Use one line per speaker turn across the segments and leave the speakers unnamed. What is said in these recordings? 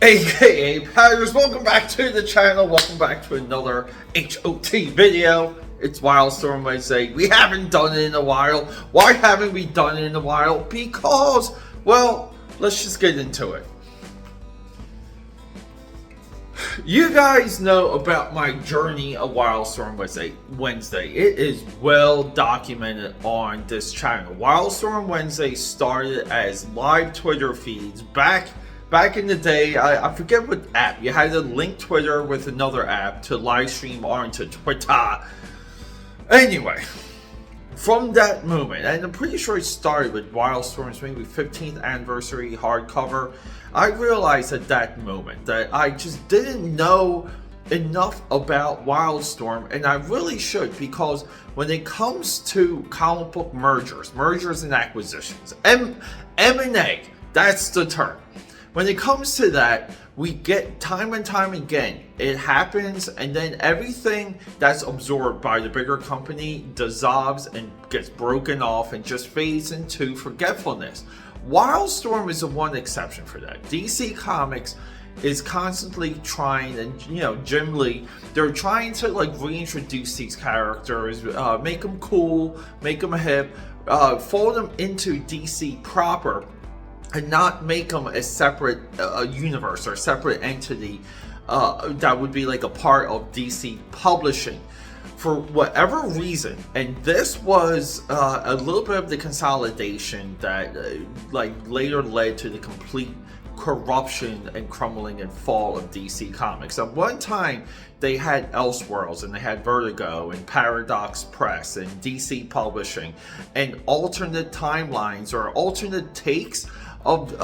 AKAPAD, welcome back to the channel. Welcome back to another HOT video. It's Wildstorm Wednesday. We haven't done it in a while. Why haven't we done it in a while? Because, well, let's just get into it. You guys know about my journey of Wildstorm Wednesday. It is well documented on this channel. Wildstorm Wednesday started as live Twitter feeds back in the day. I forget what app. You had to link Twitter with another app to live stream onto Twitter. Anyway, from that moment, and I'm pretty sure it started with Wildstorm's maybe 15th anniversary hardcover, I realized at that moment that I just didn't know enough about Wildstorm, and I really should, because when it comes to comic book mergers and acquisitions, M&A, that's the term. When it comes to that, we get time and time again, it happens, and then everything that's absorbed by the bigger company dissolves and gets broken off and just fades into forgetfulness. Wildstorm is the one exception for that. DC Comics is constantly trying, and Jim Lee, they're trying to reintroduce these characters, make them cool, make them hip, fold them into DC proper, and not make them a separate universe or a separate entity that would be like a part of DC publishing. For whatever reason, and this was a little bit of the consolidation that later led to the complete corruption and crumbling and fall of DC Comics. At one time, they had Elseworlds, and they had Vertigo, and Paradox Press, and DC Publishing, and alternate timelines or alternate takes of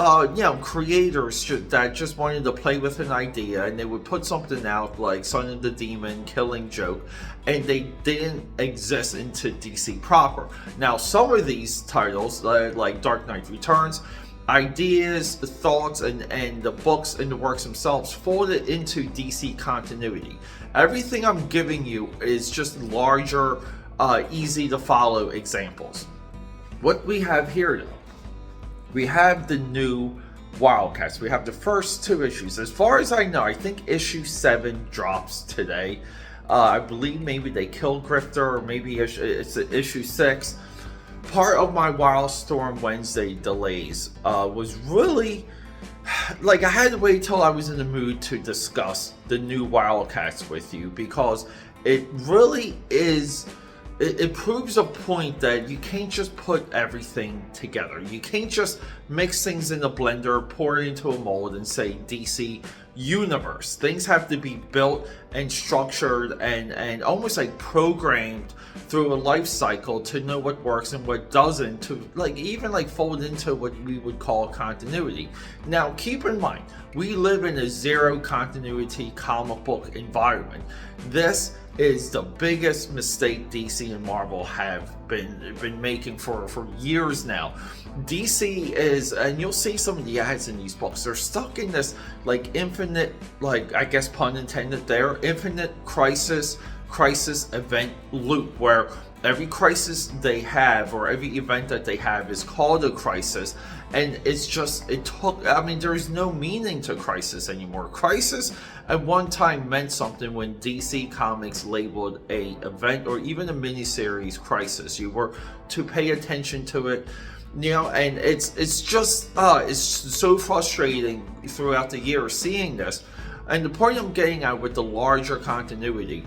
creators that just wanted to play with an idea, and they would put something out like Son of the Demon, Killing Joke, and they didn't exist into DC proper. Now, some of these titles, like Dark Knight Returns, ideas, thoughts, and the books and the works themselves folded into DC continuity. Everything I'm giving you is just larger, easy to follow examples. What we have here, though, we have the new Wildcats. We have the first two issues. As far as I know, I think issue 7 drops today. I believe maybe they killed Grifter, or maybe it's issue 6. Part of my Wildstorm Wednesday delays was really, I had to wait till I was in the mood to discuss the new Wildcats with you, because it really is... It proves a point that you can't just put everything together. You can't just mix things in a blender, pour it into a mold, and say DC Universe. Things have to be built and structured and almost programmed through a life cycle to know what works and what doesn't, to even fold into what we would call continuity. Now, keep in mind, we live in a zero continuity comic book environment. This is the biggest mistake DC and Marvel have been making for years now. DC is, and you'll see some of the ads in these books, they're stuck in this infinite, I guess pun intended there, infinite crisis event loop, where every crisis they have, or every event that they have, is called a crisis. And it's just, there's no meaning to crisis anymore. Crisis at one time meant something when DC Comics labeled a event or even a miniseries crisis. You were to pay attention to it, and it's just it's so frustrating throughout the year seeing this. And the point I'm getting at with the larger continuity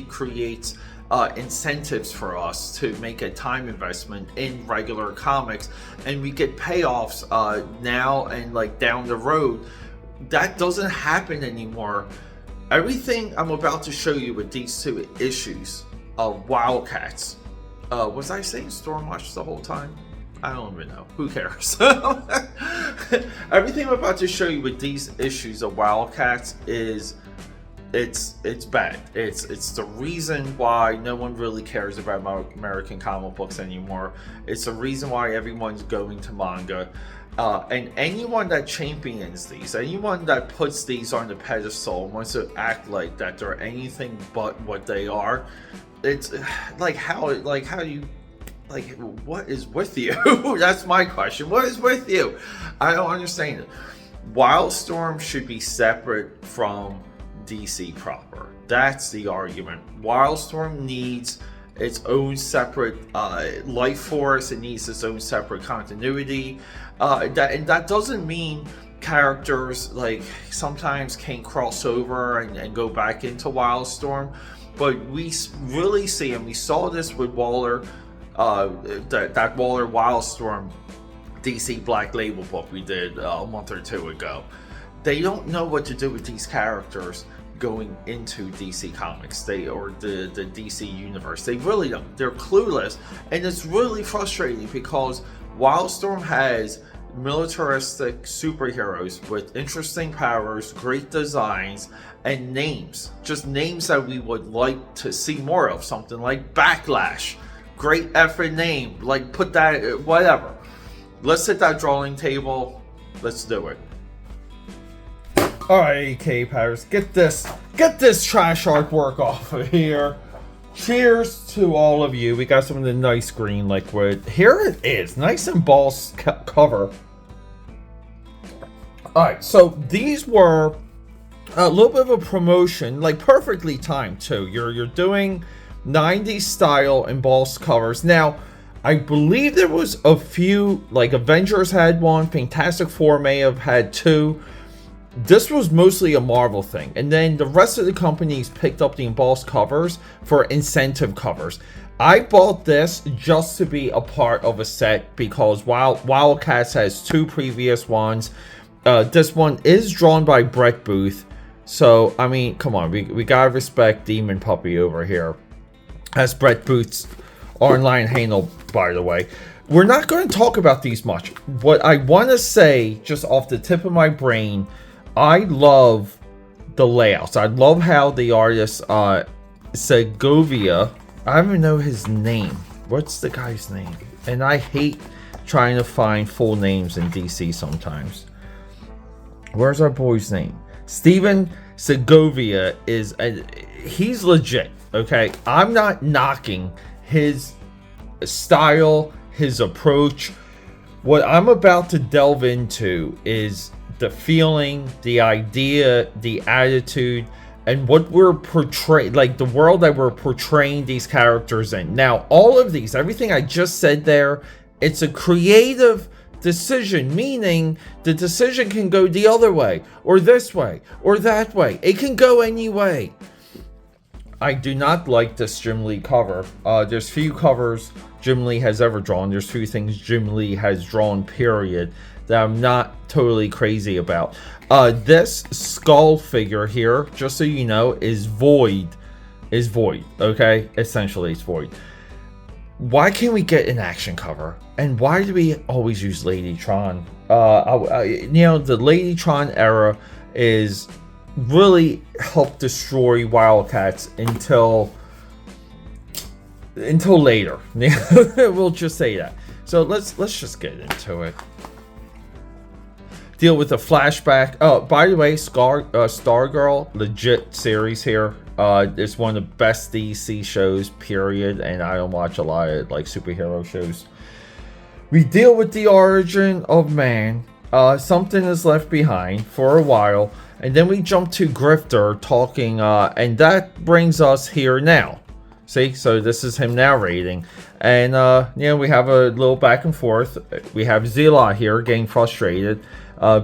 creates incentives for us to make a time investment in regular comics, and we get payoffs now and down the road. That doesn't happen anymore. Everything I'm about to show you with these two issues of Wildcats, was I saying Stormwatch the whole time? I don't even know. Who cares? Everything I'm about to show you with these issues of Wildcats is it's bad. It's the reason why no one really cares about American comic books anymore. It's the reason why everyone's going to manga. And anyone that champions these, anyone that puts these on the pedestal and wants to act like that they're anything but what they are, it's how do you like, what is with you? That's my question. What is with you? I don't understand it. Wildstorm should be separate from DC proper. That's the argument. Wildstorm needs its own separate life force. It needs its own separate continuity. And that doesn't mean characters like sometimes can't cross over and go back into Wildstorm, but we really see, and we saw this with Waller, that Waller Wildstorm DC Black Label book we did a month or two ago. They don't know what to do with these characters going into DC Comics, or the DC universe. They really don't. They're clueless, and it's really frustrating because Wildstorm has militaristic superheroes with interesting powers, great designs, and names. Just names that we would like to see more of. Something like Backlash. Great effing name. Like, put that, whatever. Let's hit that drawing table. Let's do it. Alright, AKAPADers, get this trash artwork off of here. Cheers to all of you. We got some of the nice green liquid. Here it is. Nice embossed cover. Alright, so these were a little bit of a promotion, like perfectly timed too. You're doing 90s style embossed covers. Now, I believe there was a few, like Avengers had one, Fantastic Four may have had two. This was mostly a Marvel thing, and then the rest of the companies picked up the embossed covers for incentive covers. I bought this just to be a part of a set because Wildcats has two previous ones. This one is drawn by Brett Booth, so I mean, come on, we gotta respect Demon Puppy over here. That's Brett Booth's online handle, by the way. We're not going to talk about these much. What I want to say, just off the tip of my brain, I love the layouts. I love how the artist, Segovia, I don't even know his name. What's the guy's name? And I hate trying to find full names in DC sometimes. Where's our boy's name? Steven Segovia is, he's legit, okay? I'm not knocking his style, his approach. What I'm about to delve into is the feeling, the idea, the attitude, and what we're portraying, like the world that we're portraying these characters in. Now, all of these, everything I just said there, it's a creative decision, meaning the decision can go the other way, or this way, or that way. It can go any way. I do not like this Jim Lee cover. There's few covers Jim Lee has ever drawn. There's few things Jim Lee has drawn, period, that I'm not totally crazy about. This skull figure here, just so you know, is void. Okay? Essentially, it's void. Why can't we get an action cover? And why do we always use Ladytron? You know, the Ladytron era is really helped destroy Wildcats until later. We'll just say that. So let's just get into it. Deal with the flashback. Oh, by the way, Stargirl, legit series here. It's one of the best DC shows, period. And I don't watch a lot of like superhero shows. We deal with the origin of man. Something is left behind for a while. And then we jump to Grifter talking, and that brings us here now. See, so this is him narrating. And, you know, we have a little back and forth. We have Zillah here getting frustrated,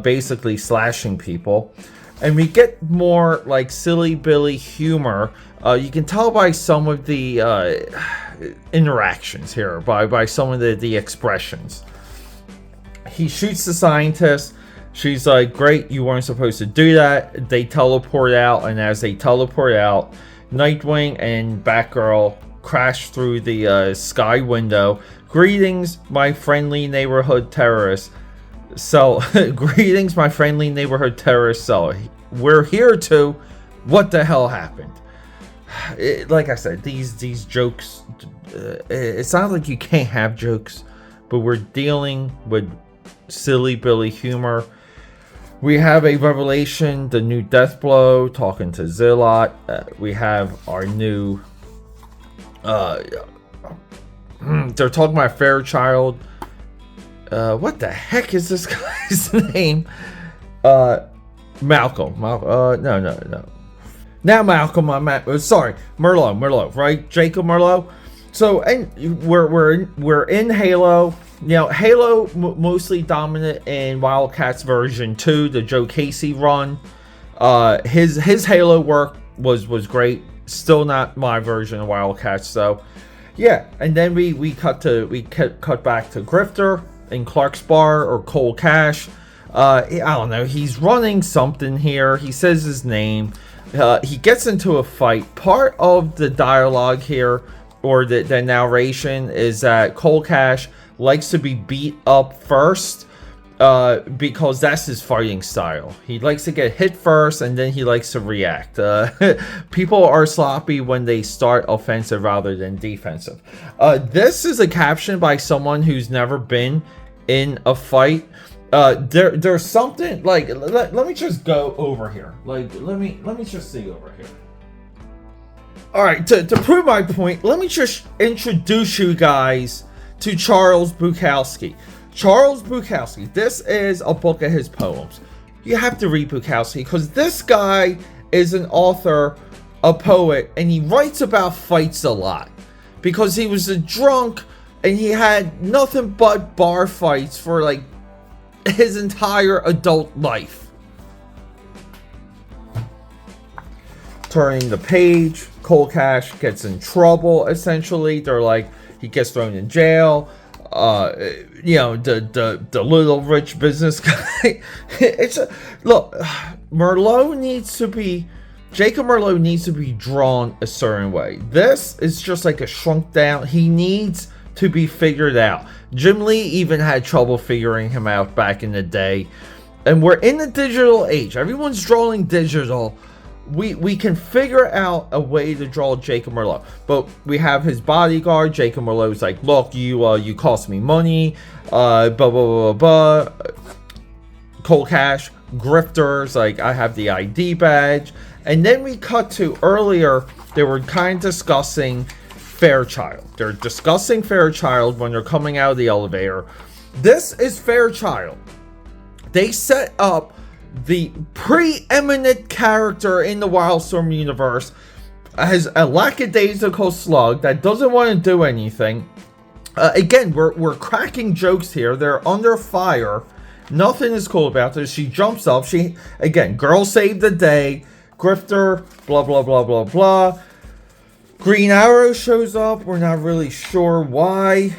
basically slashing people. And we get more, like, silly Billy humor. You can tell by some of the interactions here, by some of the expressions. He shoots the scientist. She's like, great, you weren't supposed to do that. They teleport out, and as they teleport out, Nightwing and Batgirl crash through the sky window. Greetings, my friendly neighborhood terrorists. So, greetings, my friendly neighborhood terrorists. So, we're here to... What the hell happened? Like I said, these jokes... it sounds like you can't have jokes, but we're dealing with silly Billy humor. We have a revelation, the new Deathblow, talking to Zillah. We have our new... They're talking about Fairchild. What the heck is this guy's name? Malcolm. No. Now Malcolm, sorry, Merlot, right? Jacob Merlot. So, and we're in Halo. You know, Halo mostly dominant in Wildcats version 2, the Joe Casey run. His Halo work was great. Still not my version of Wildcats though. Yeah, and then we cut back to Grifter in Clark's Bar, or Cole Cash. I don't know. He's running something here. He says his name. He gets into a fight. Part of the dialogue here, or the narration, is that Cole Cash likes to be beat up first, because that's his fighting style. He likes to get hit first, and then he likes to react. People are sloppy when they start offensive rather than defensive. This is a caption by someone who's never been in a fight. There's something like, let me just go over here. Like, let me just see over here. All right, to prove my point, let me just introduce you guys to Charles Bukowski. Charles Bukowski. This is a book of his poems. You have to read Bukowski because this guy is an author, a poet, and he writes about fights a lot because he was a drunk and he had nothing but bar fights for like his entire adult life. Turning the page, Cole Cash gets in trouble. Essentially, they're like, he gets thrown in jail. You know, the little rich business guy. Look, Jacob Merlot needs to be drawn a certain way. This is just like a shrunk down. He needs to be figured out. Jim Lee even had trouble figuring him out back in the day. And we're in the digital age. Everyone's drawing digital. We can figure out a way to draw Jacob Merlot. But we have his bodyguard. Jacob Merlot's like, look, you cost me money. Blah, blah, blah, blah. Cole Cash, grifters, like, I have the ID badge. And then we cut to earlier, they were kind of discussing Fairchild. They're discussing Fairchild when they're coming out of the elevator. This is Fairchild. They set up the preeminent character in the Wildstorm universe as a lackadaisical slug that doesn't want to do anything. Again, we're cracking jokes here. They're under fire. Nothing is cool about this. She jumps up. Again, girl saved the day. Grifter, blah, blah, blah, blah, blah. Green Arrow shows up. We're not really sure why.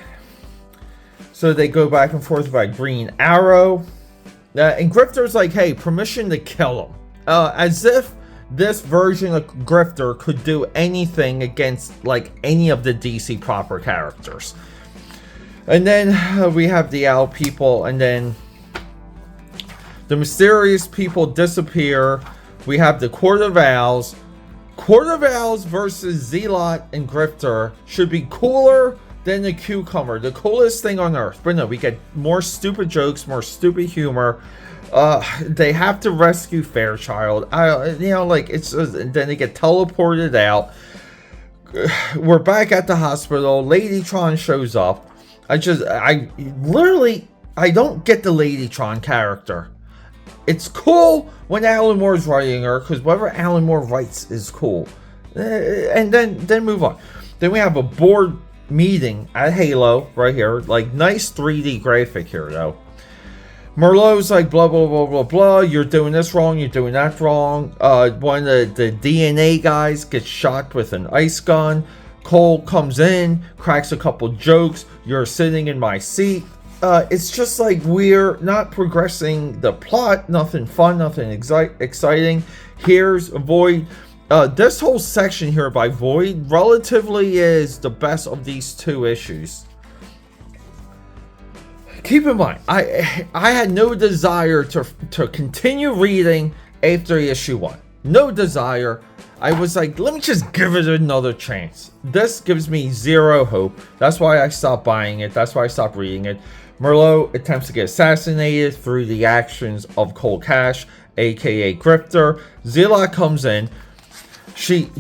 So they go back and forth about Green Arrow. And Grifter's like, hey, permission to kill him. As if this version of Grifter could do anything against, like, any of the DC proper characters. And then we have the Owl people, and then the mysterious people disappear. We have the Court of Owls. Court of Owls versus Zealot and Grifter should be cooler than the Cucumber, the coolest thing on earth. But no, we get more stupid jokes, more stupid humor. They have to rescue Fairchild. Then they get teleported out. We're back at the hospital. Ladytron shows up. I don't get the Ladytron character. It's cool when Alan Moore's writing her, because whatever Alan Moore writes is cool. And then move on. Then we have a board meeting at Halo right here. Like, nice 3D graphic here though. Merlot's like, blah blah blah blah blah, you're doing this wrong, you're doing that wrong. One of the DNA guys gets shot with an ice gun. Cole comes in, cracks a couple jokes. You're sitting in my seat. It's just like we're not progressing the plot. Nothing fun, nothing exciting. Here's Void. This whole section here by Void relatively is the best of these two issues. Keep in mind, I had no desire to continue reading after issue 1. No desire. I was like, let me just give it another chance. This gives me zero hope. That's why I stopped buying it. That's why I stopped reading it. Merlot attempts to get assassinated through the actions of Cole Cash, aka Grifter. Zealot comes in.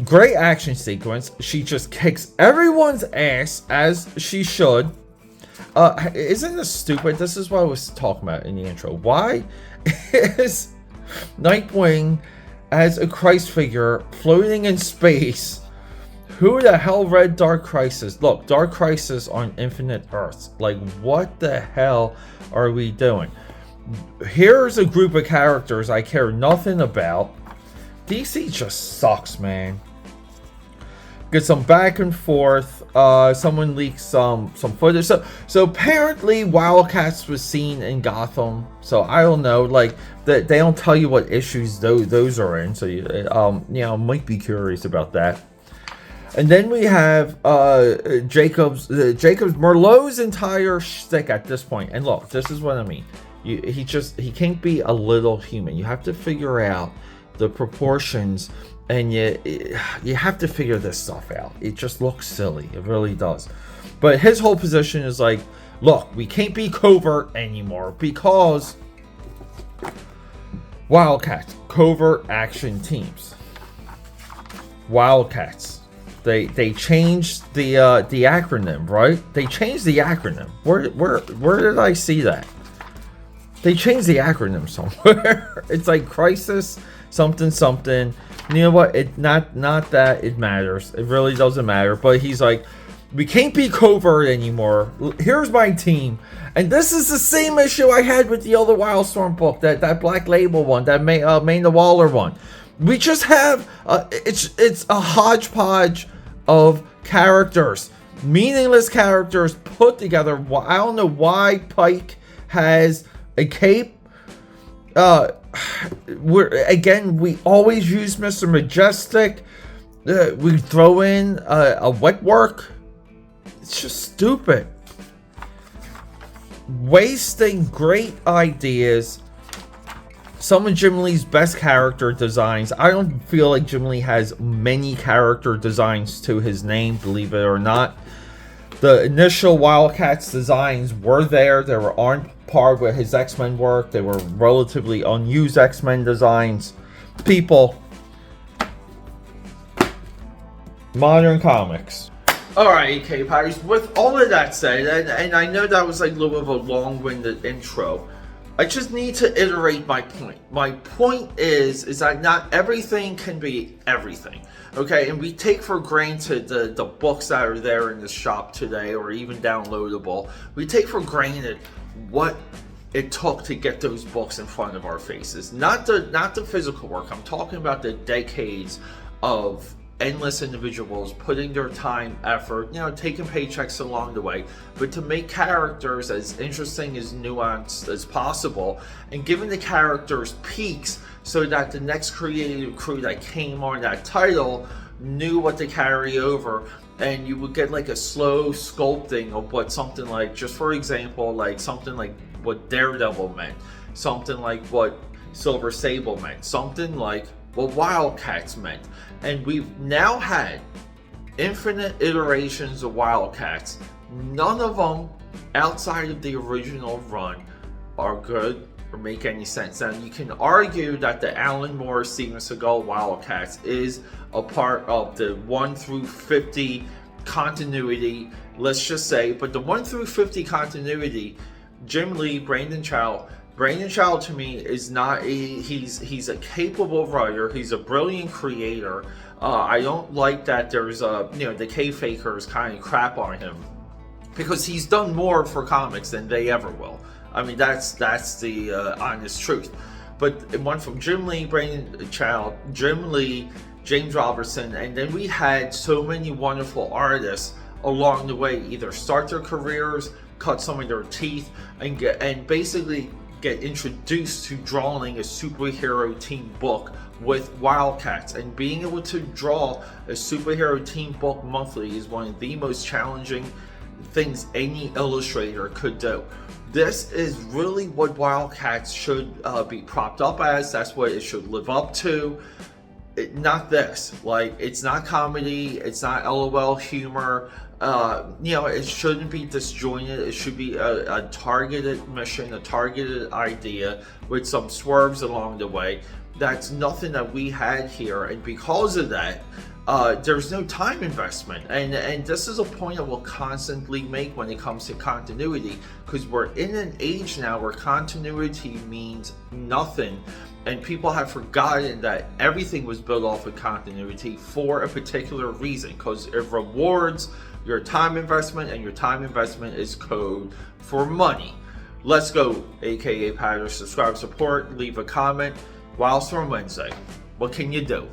Great action sequence. She just kicks everyone's ass as she should. Isn't this stupid? This is what I was talking about in the intro. Why is Nightwing as a Christ figure floating in space? Who the hell read Dark Crisis? Look, Dark Crisis on Infinite Earths. Like, what the hell are we doing? Here's a group of characters I care nothing about. DC just sucks, man. Get some back and forth. Someone leaks some footage. So apparently Wildcats was seen in Gotham. So I don't know. Like, they don't tell you what issues those are in. So you might be curious about that. And then we have Jacob's Merlot's entire shtick at this point. And look, this is what I mean. He can't be a little human. You have to figure out the proportions, and you have to figure this stuff out. It just looks silly. It really does. But his whole position is like, look, we can't be covert anymore because Wildcats, covert action teams. Wildcats. They changed the acronym, right? They changed the acronym. Where did I see that? They changed the acronym somewhere. It's like Crisis something something. You know what? Not that it matters. It really doesn't matter. But he's like, we can't be covert anymore. Here's my team, and this is the same issue I had with the other Wildstorm book, that Black Label one, that Maina Waller one. We just have it's a hodgepodge of characters, meaningless characters put together. I don't know why Pike has a cape. We always use Mr. Majestic. We throw in a wet work. It's just stupid. Wasting great ideas. Some of Jim Lee's best character designs. I don't feel like Jim Lee has many character designs to his name, believe it or not. The initial Wildcats designs were there. They were on par with his X-Men work. They were relatively unused X-Men designs. People. Modern comics. Alright, AKAPAD, with all of that said, and I know that was like a little bit of a long-winded intro, I just need to iterate my point. My point is that not everything can be everything. Okay, and we take for granted the books that are there in the shop today, or even downloadable. We take for granted what it took to get those books in front of our faces. Not the physical work. I'm talking about the decades of endless individuals putting their time, effort, taking paychecks along the way, but to make characters as interesting, as nuanced as possible, and giving the characters peaks so that the next creative crew that came on that title knew what to carry over, and you would get like a slow sculpting of what something like, just for example, like something like what Daredevil meant, something like what Silver Sable meant, something like what Wildcats meant. And we've now had infinite iterations of Wildcats. None of them outside of the original run are good or make any sense. Now you can argue that the Alan Moore, Steven Seagal Wildcats is a part of the 1 through 50 continuity, let's just say, but the 1 through 50 continuity, Jim Lee, Brandon Child to me is not he's a capable writer. He's a brilliant creator. I don't like that there's the K-fakers kind of crap on him, because he's done more for comics than they ever will. I mean, that's the honest truth. But it went from Jim Lee, Brandon Child, Jim Lee, James Robertson, and then we had so many wonderful artists along the way either start their careers, cut some of their teeth, and basically get introduced to drawing a superhero team book with Wildcats. And being able to draw a superhero team book monthly is one of the most challenging things any illustrator could do. This is really what Wildcats should be propped up as. That's what it should live up to. not this. Like, it's not comedy, it's not LOL humor. It shouldn't be disjointed. It should be a targeted mission, a targeted idea with some swerves along the way. That's nothing that we had here, and because of that, there's no time investment, and this is a point I will constantly make when it comes to continuity, because we're in an age now where continuity means nothing, and people have forgotten that everything was built off of continuity for a particular reason, because it rewards your time investment, and your time investment is code for money. Let's go, AKAPAD, subscribe, support, leave a comment. Wildstorm Wednesday, what can you do?